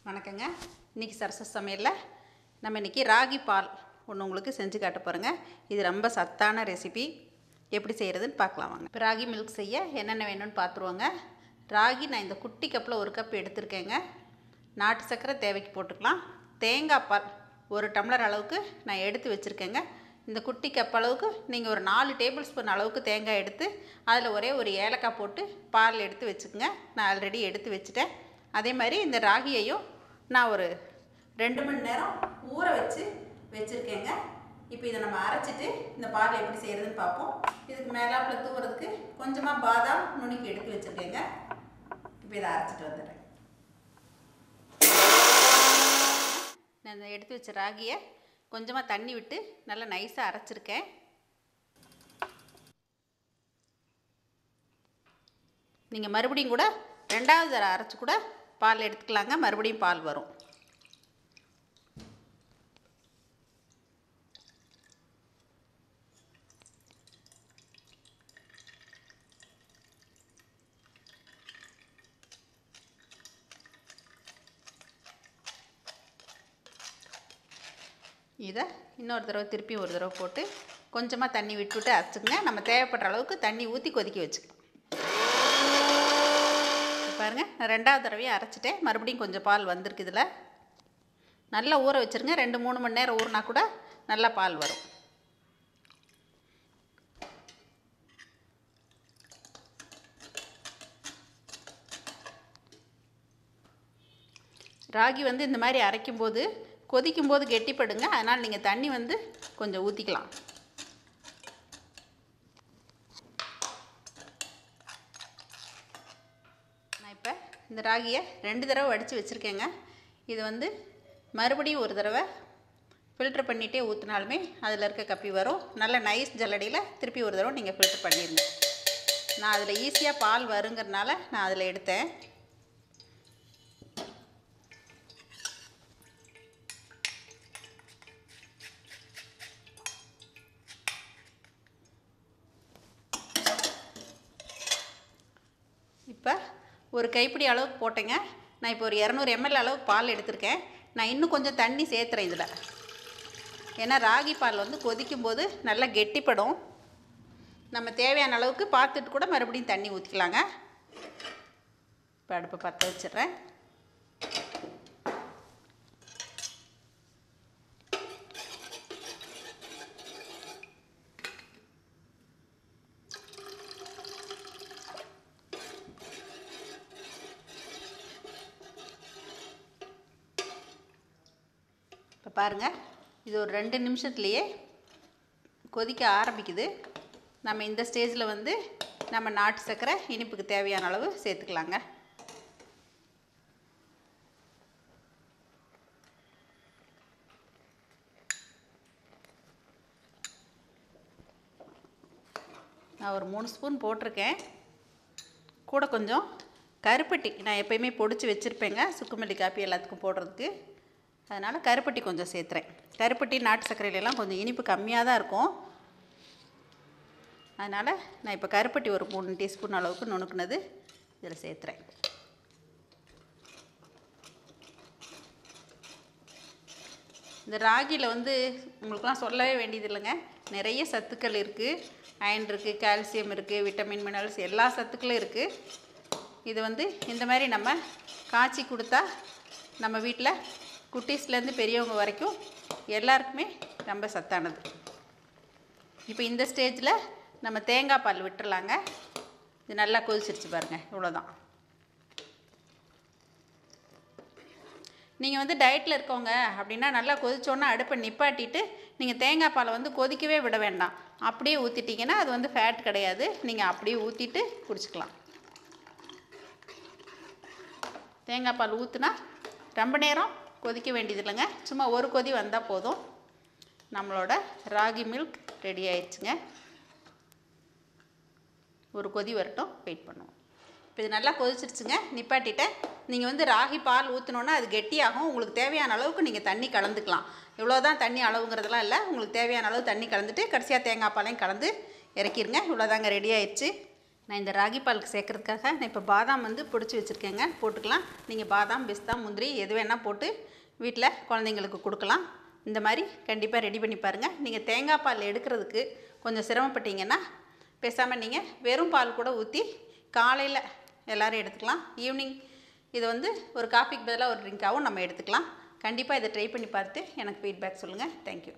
வணக்கங்க. இன்றைக்கி சரசஸ் சமையலில் நம்ம இன்றைக்கி ராகி பால் ஒன்று உங்களுக்கு செஞ்சு காட்ட போகிறோங்க. இது ரொம்ப சத்தான ரெசிபி. எப்படி செய்கிறதுன்னு பார்க்கலாம் வாங்க. இப்போ ராகி மில்க் செய்ய என்னென்ன வேணும்னு பார்த்துருவோங்க. ராகி நான் இந்த குட்டி கப்பில் 1 கப் எடுத்திருக்கேங்க. நாட்டு சர்க்கரை தேவைக்கு போட்டுக்கலாம். தேங்காய் பால் 1 டம்ளர் அளவுக்கு நான் எடுத்து வச்சுருக்கேங்க. இந்த குட்டி கப் அளவுக்கு நீங்கள் ஒரு 4 டேபிள் ஸ்பூன் அளவுக்கு தேங்காய் எடுத்து அதில் ஒரே ஒரு ஏலக்காய் போட்டு பால் எடுத்து வச்சுக்கோங்க. நான் ஆல்ரெடி எடுத்து வச்சுட்டேன். அதே மாதிரி இந்த ராகியையும் நான் ஒரு 2 மணி நேரம் ஊற வச்சுருக்கேங்க. இப்போ இதை நம்ம அரைச்சிட்டு இந்த பால் எப்படி செய்கிறதுன்னு பார்ப்போம். இதுக்கு மேலாப்பில் தூவுறதுக்கு கொஞ்சமாக பாதாம் நுணுக்கி எடுத்து வச்சுருக்கேங்க. இப்போ இதை அரைச்சிட்டு வந்துடுறேன். நான் இந்த எடுத்து வச்ச ராகியை கொஞ்சமாக தண்ணி விட்டு நல்லா நைஸாக அரைச்சிருக்கேன். நீங்கள் மறுபடியும் கூட 2வது தடவை அரைச்சி கூட பால் எடுத்துக்கலாங்க. மறுபடியும் பால் வரும். இதை இன்னொரு தடவை திருப்பி ஒரு தடவை போட்டு கொஞ்சமாக தண்ணி விட்டு அரைச்சிக்கங்க. நம்ம தேவைப்படுற அளவுக்கு தண்ணி ஊற்றி கொதிக்க வச்சுக்கலாம். பாருங்கள், நான் 2வது தடவையும் அரைச்சிட்டேன். மறுபடியும் கொஞ்சம் பால் வந்திருக்கு. இதில் நல்லா ஊற வச்சுருங்க. 2-3 மணி நேரம் ஊறினா கூட நல்லா பால் வரும். ராகி இந்த மாதிரி அரைக்கும்போது கொதிக்கும்போது கெட்டிப்படுங்க. அதனால் நீங்கள் தண்ணி கொஞ்சம் ஊற்றிக்கலாம். நான் இப்போ இந்த ராகியை 2 தடவை வடித்து வச்சுருக்கேங்க. இது மறுபடியும் ஒரு தடவை ஃபில்ட்ரு பண்ணிகிட்டே ஊற்றினாலுமே அதில் இருக்க கப்பி வரும். நல்ல நைஸ் ஜல்லடியில் திருப்பி ஒரு தடவை நீங்கள் ஃபில்ட்ரு பண்ணிடுங்க. நான் அதில் ஈஸியாக பால் வருங்கிறதுனால நான் அதில் எடுத்தேன். இப்போ ஒரு கைப்பிடி அளவுக்கு போட்டேங்க. நான் இப்போ ஒரு 200 ml அளவுக்கு பால் எடுத்திருக்கேன். நான் இன்னும் கொஞ்சம் தண்ணி சேர்த்துறேன் இதில். ஏன்னா ராகி பால் கொதிக்கும்போது நல்லா கெட்டிப்படும். நம்ம தேவையான அளவுக்கு பார்த்துட்டு கூட மறுபடியும் தண்ணி ஊற்றிக்கலாங்க. இப்போ அடுப்பை பற்ற வச்சிடுறேன். இப்போ பாருங்கள், இது ஒரு 2 நிமிஷத்துலேயே கொதிக்க ஆரம்பிக்குது. நம்ம இந்த ஸ்டேஜில் நம்ம நாட்டு சர்க்கரை இனிப்புக்கு தேவையான அளவு சேர்த்துக்கலாங்க. நான் ஒரு 3 ஸ்பூன் போட்டிருக்கேன். கூட கொஞ்சம் கருப்பட்டி நான் எப்போயுமே பொடிச்சு வச்சுருப்பேங்க, சுக்குமல்லி காப்பி எல்லாத்துக்கும் போடுறதுக்கு. அதனால் கருப்பட்டி கொஞ்சம் சேர்த்துறேன். கருப்பட்டி நாட்டு சர்க்கரையிலலாம் கொஞ்சம் இனிப்பு கம்மியாக தான் இருக்கும். அதனால் நான் இப்போ கருப்பட்டி ஒரு 3 டீஸ்பூன் அளவுக்கு நுணுக்குனது இதில் சேர்த்துறேன். இந்த ராகியில் உங்களுக்குலாம் சொல்லவே வேண்டியது இல்லைங்க. நிறைய சத்துக்கள் இருக்குது. அயன் இருக்குது, கால்சியம் இருக்குது, விட்டமின் மினரல்ஸ் எல்லா சத்துக்களும் இருக்குது. இது இந்த மாதிரி நம்ம காய்ச்சி கொடுத்தா நம்ம வீட்டில் குட்டீஸ்லேருந்து பெரியவங்க வரைக்கும் எல்லாருக்குமே ரொம்ப சத்தானது. இப்போ இந்த ஸ்டேஜில் நம்ம தேங்காய் பால் விட்டுறலாங்க. இது நல்லா கொதிச்சிருச்சு பாருங்கள். இவ்வளோதான். நீங்கள் டயட்டில் இருக்கவங்க அப்படின்னா நல்லா கொதிச்சோன்னா அடுப்பை நிப்பாட்டிட்டு நீங்கள் தேங்காய் பாலை கொதிக்கவே விட வேண்டாம். அப்படியே ஊற்றிட்டிங்கன்னா அது ஃபேட் கிடையாது. நீங்கள் அப்படியே ஊற்றிட்டு குடிச்சிக்கலாம். தேங்காய் பால் ஊற்றுனா ரொம்ப நேரம் கொதிக்க வேண்டியது இல்லைங்க. சும்மா ஒரு கொதி வந்தால் போதும். நம்மளோட ராகி மில்க் ரெடி ஆயிடுச்சுங்க. ஒரு கொதி வரட்டும், வெயிட் பண்ணுவோம். இப்போ இது நல்லா கொதிச்சிருச்சுங்க. நிப்பாட்டிட்டேன். நீங்கள் ராகி பால் ஊற்றினோன்னா அது கெட்டியாகும். உங்களுக்கு தேவையான அளவுக்கு நீங்கள் தண்ணி கலந்துக்கலாம். இவ்வளோதான் தண்ணி அளவுங்கிறதுலாம் இல்லை. உங்களுக்கு தேவையான அளவு தண்ணி கலந்துட்டு கடைசியாக தேங்காய் பாலையும் கலந்து இறக்கிடுங்க. இவ்வளோதாங்க, ரெடி ஆயிடுச்சு. நான் இந்த ராகி பாலுக்கு சேர்க்குறதுக்காக நான் இப்போ பாதாம் வந்து பிடிச்சி வச்சுருக்கேங்க, போட்டுக்கலாம். நீங்கள் பாதாம், பிஸ்தா, முந்திரி எது வேணால் போட்டு வீட்டில் குழந்தைங்களுக்கு கொடுக்கலாம். இந்த மாதிரி கண்டிப்பாக ரெடி பண்ணி பாருங்கள். நீங்கள் தேங்காய் பால் எடுக்கிறதுக்கு கொஞ்சம் சிரமப்பட்டீங்கன்னா பேசாமல் நீங்கள் வெறும் பால் கூட ஊற்றி காலையில் எல்லோரும் எடுத்துக்கலாம். ஈவினிங் இது வந்து ஒரு காஃபிக்கு பதிலாக ஒரு ட்ரிங்காகவும் நம்ம எடுத்துக்கலாம். கண்டிப்பாக இதை ட்ரை பண்ணி பார்த்துட்டு எனக்கு ஃபீட்பேக் சொல்லுங்கள். தேங்க்யூ.